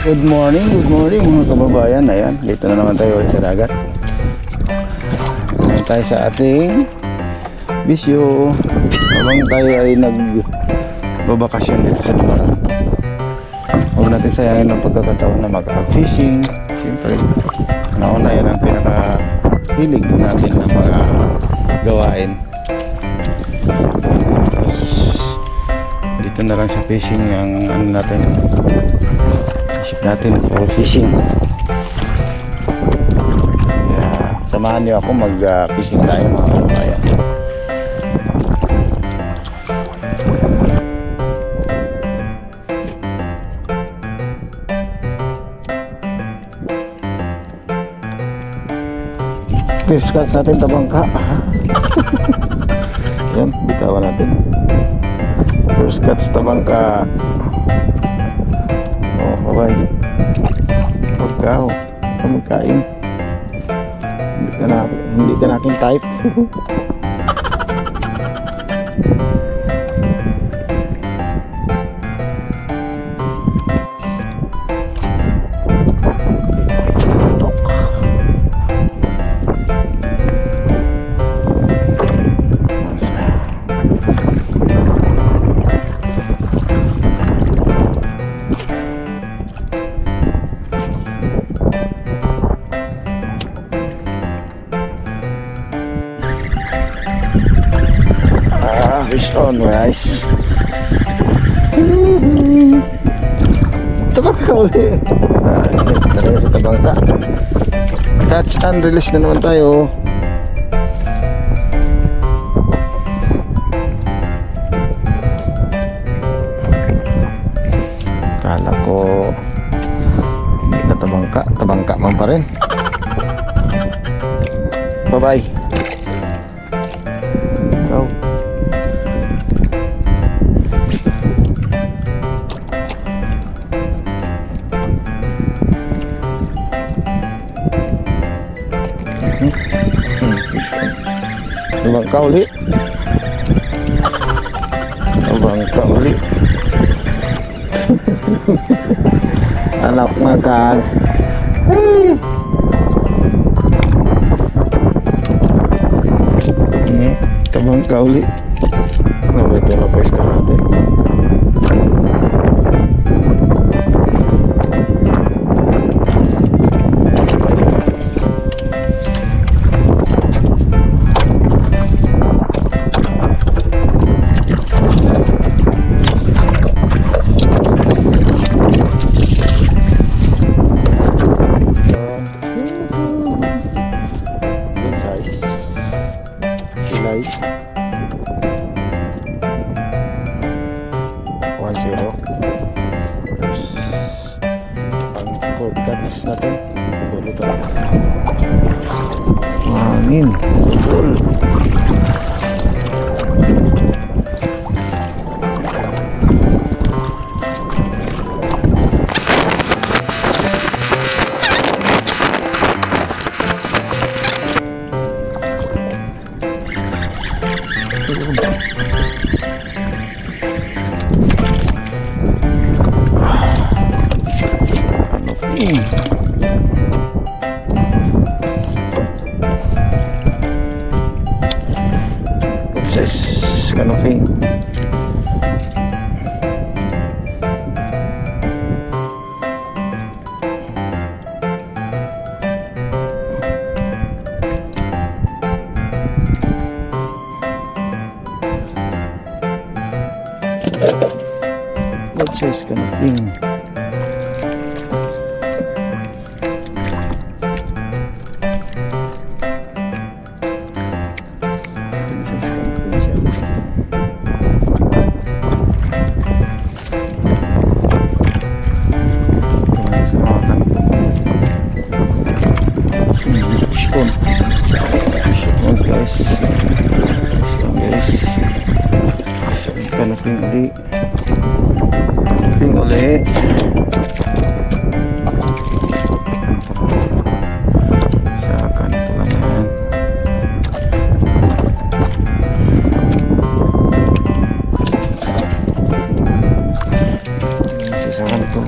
Good morning mga kababayan. Ayan, dito na naman tayo sa dagat. Dito naman tayo sa ating bisyo. Habang tayo ay nagbabakasyon dito sa Dumaran, huwag natin sayangin ng pagkakataon na makapag-fishing. Siyempre, nauna yan ang pinakahilig natin na mga gawain. Tapos, dito na lang sa fishing ang ano natin, isip natin for fishing. Kaya samahan niyo ako mag-fishing tayo mga kababayan. Fish catch natin tabangka. Yan, bitawan natin. First catch tabangka. Oh, bye. Pagkaw, magkain. Hindi ka na aking type. Fish on guys. Ito ka uli. Talaga sa tabangka. Catch and release na naman tayo. Kala ko hindi na tabangka. Tabangka man pa rin. Bye bye. Ciao. Bangka uli. Bangka uli. Anak makan. Ini bangka uli. Nah, betul apa natin. Silay 1-0. Ang cord cuts natin puro talaga hangin full. Proses canopy. Proses canopy. Canopy uli. Canopy uli. Sa kanto naman. Sa kanto.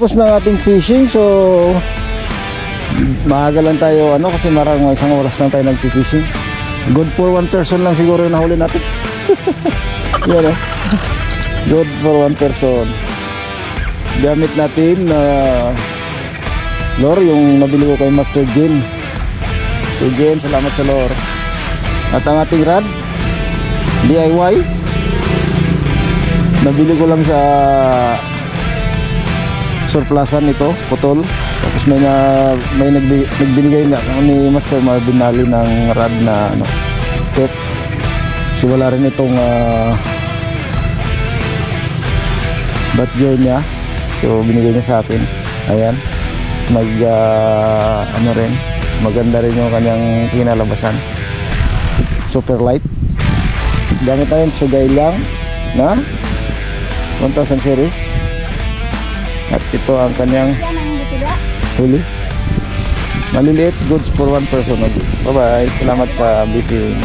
Tapos ng ating fishing, so maaga lang tayo ano kasi marang isang oras lang tayo nagpi-fishing. Good for one person lang siguro yung nahuli natin. Yan oh. Good for one person. Gamit natin na lure yung nabili ko kay Master Jin. So Jin, salamat sa lure. At ang ating rod DIY nabili ko lang sa surplusan ito, putol. Tapos may nagbinigay na ni Master Marvin Nali ng rod na ano, tip. Kasi wala rin itong bat joint niya. So binigay niya sa akin. Ayan. Ano rin, maganda rin yung kanyang kinalabasan. Super light. Gamit natin sugay lang na 1000 series. At ito ang kanyang huli. Maliliit, goods for one person only. Bye bye. Salamat sa busy.